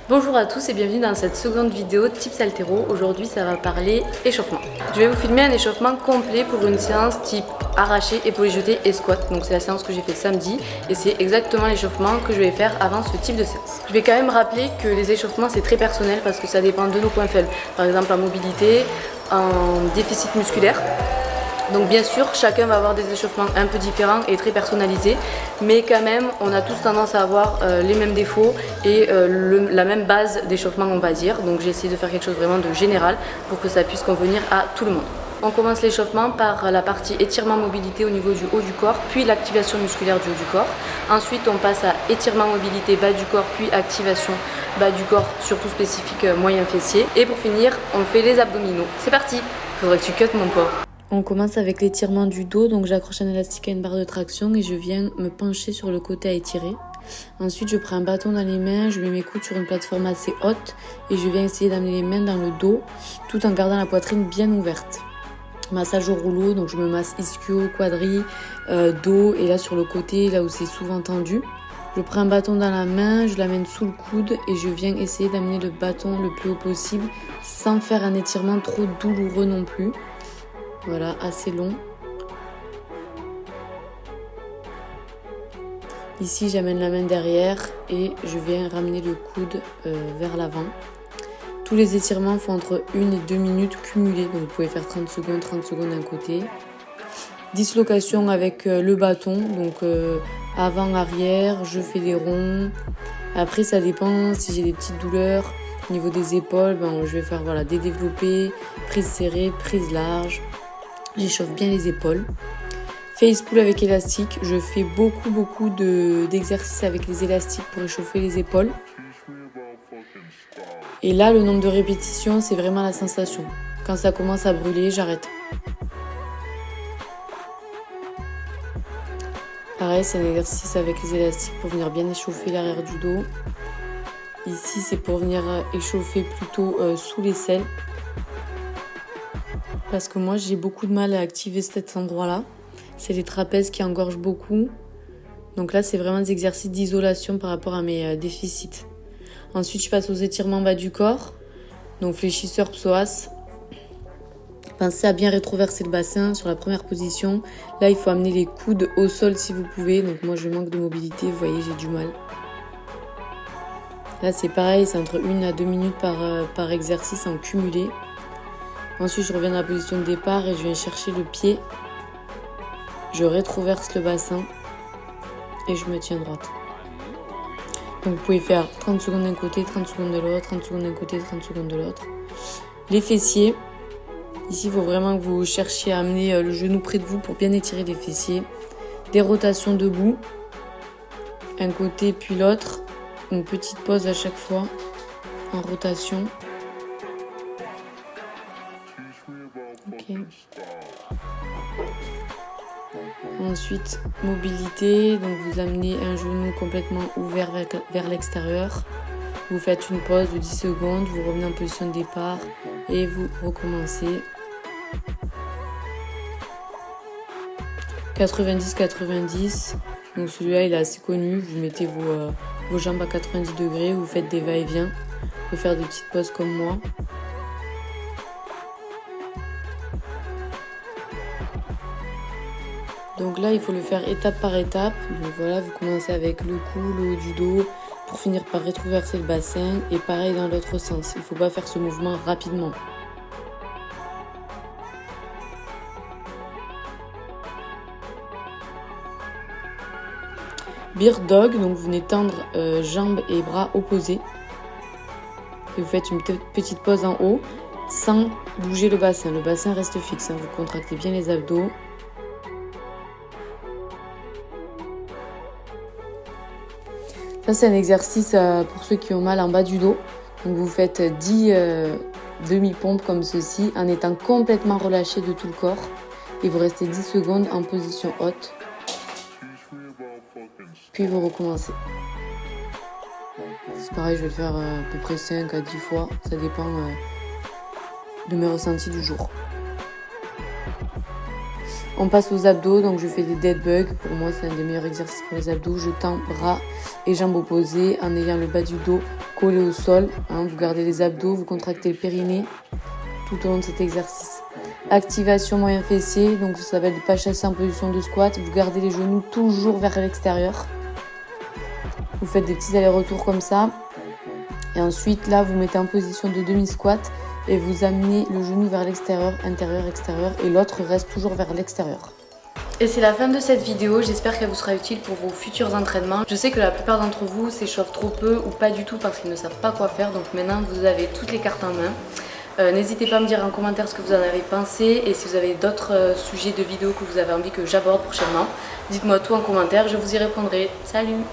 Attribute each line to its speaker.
Speaker 1: Bonjour à tous et bienvenue dans cette seconde vidéo Tips Altéro. Aujourd'hui ça va parler échauffement. Je vais vous filmer un échauffement complet pour une séance type arraché, épaulé jeté et squat. Donc c'est la séance que j'ai fait samedi et c'est exactement l'échauffement que je vais faire avant ce type de séance. Je vais quand même rappeler que les échauffements c'est très personnel parce que ça dépend de nos points faibles. Par exemple en mobilité, en déficit musculaire. Donc bien sûr, chacun va avoir des échauffements un peu différents et très personnalisés, mais quand même, on a tous tendance à avoir les mêmes défauts et la même base d'échauffement, on va dire. Donc j'ai essayé de faire quelque chose vraiment de général pour que ça puisse convenir à tout le monde. On commence l'échauffement par la partie étirement mobilité au niveau du haut du corps, puis l'activation musculaire du haut du corps. Ensuite, on passe à étirement mobilité bas du corps, puis activation bas du corps, surtout spécifique moyen fessier. Et pour finir, on fait les abdominaux. C'est parti! Faudrait que tu cuttes mon porc. On commence avec l'étirement du dos, donc j'accroche un élastique à une barre de traction et je viens me pencher sur le côté à étirer. Ensuite, je prends un bâton dans les mains, je mets mes coudes sur une plateforme assez haute et je viens essayer d'amener les mains dans le dos tout en gardant la poitrine bien ouverte. Massage au rouleau, donc je me masse ischio, quadri, dos et là sur le côté, là où c'est souvent tendu. Je prends un bâton dans la main, je l'amène sous le coude et je viens essayer d'amener le bâton le plus haut possible sans faire un étirement trop douloureux non plus. Voilà, assez long. Ici, j'amène la main derrière et je viens ramener le coude vers l'avant. Tous les étirements font entre 1 et 2 minutes cumulées. Donc, vous pouvez faire 30 secondes d'un côté. Dislocation avec le bâton. Donc, avant, arrière, je fais des ronds. Après, ça dépend si j'ai des petites douleurs. Au niveau des épaules, je vais faire des développés, prise serrée, prise large. J'échauffe bien les épaules. Face pull avec élastique. Je fais beaucoup d'exercices avec les élastiques pour échauffer les épaules. Et là, le nombre de répétitions, c'est vraiment la sensation. Quand ça commence à brûler, j'arrête. Pareil, c'est un exercice avec les élastiques pour venir bien échauffer l'arrière du dos. Ici, c'est pour venir échauffer plutôt sous l'aisselle. Parce que moi, j'ai beaucoup de mal à activer cet endroit-là. C'est les trapèzes qui engorgent beaucoup. Donc là, c'est vraiment des exercices d'isolation par rapport à mes déficits. Ensuite, je passe aux étirements bas du corps. Donc fléchisseur, psoas. Pensez à bien rétroverser le bassin sur la première position. Là, il faut amener les coudes au sol si vous pouvez. Donc moi, je manque de mobilité. Vous voyez, j'ai du mal. Là, c'est pareil. C'est entre 1 à 2 minutes par exercice en cumulé. Ensuite, je reviens dans la position de départ et je viens chercher le pied. Je rétroverse le bassin et je me tiens droite. Donc, vous pouvez faire 30 secondes d'un côté, 30 secondes de l'autre, 30 secondes d'un côté, 30 secondes de l'autre. Les fessiers. Ici, il faut vraiment que vous cherchiez à amener le genou près de vous pour bien étirer les fessiers. Des rotations debout. Un côté puis l'autre. Une petite pause à chaque fois en rotation. Okay. Ensuite, mobilité, donc vous amenez un genou complètement ouvert vers l'extérieur. Vous faites une pause de 10 secondes, vous revenez en position de départ et vous recommencez. 90-90, donc celui-là il est assez connu, vous mettez vos jambes à 90 degrés, vous faites des va-et-vient, vous pouvez faire des petites pauses comme moi. Donc là, il faut le faire étape par étape. Donc voilà, vous commencez avec le cou, le haut du dos, pour finir par rétroverser le bassin. Et pareil dans l'autre sens. Il ne faut pas faire ce mouvement rapidement. Bear Dog, donc vous venez tendre jambes et bras opposés. Et vous faites une petite pause en haut, sans bouger le bassin. Le bassin reste fixe, hein. Vous contractez bien les abdos. Ça, c'est un exercice pour ceux qui ont mal en bas du dos. Donc, vous faites 10 demi-pompes comme ceci en étant complètement relâché de tout le corps. Et vous restez 10 secondes en position haute. Puis vous recommencez. C'est pareil, je vais le faire à peu près 5 à 10 fois. Ça dépend de mes ressentis du jour. On passe aux abdos, donc je fais des dead bugs. Pour moi, c'est un des meilleurs exercices pour les abdos. Je tends bras et jambes opposées en ayant le bas du dos collé au sol. Hein, vous gardez les abdos, vous contractez le périnée tout au long de cet exercice. Activation moyen fessier, donc ça s'appelle pas chasser en position de squat. Vous gardez les genoux toujours vers l'extérieur. Vous faites des petits allers-retours comme ça. Et ensuite, là, vous mettez en position de demi-squat et vous amenez le genou vers l'extérieur, intérieur, extérieur. Et l'autre reste toujours vers l'extérieur. Et c'est la fin de cette vidéo, j'espère qu'elle vous sera utile pour vos futurs entraînements. Je sais que la plupart d'entre vous s'échauffent trop peu ou pas du tout parce qu'ils ne savent pas quoi faire. Donc maintenant, vous avez toutes les cartes en main. N'hésitez pas à me dire en commentaire ce que vous en avez pensé et si vous avez d'autres sujets de vidéos que vous avez envie que j'aborde prochainement. Dites-moi tout en commentaire, je vous y répondrai. Salut.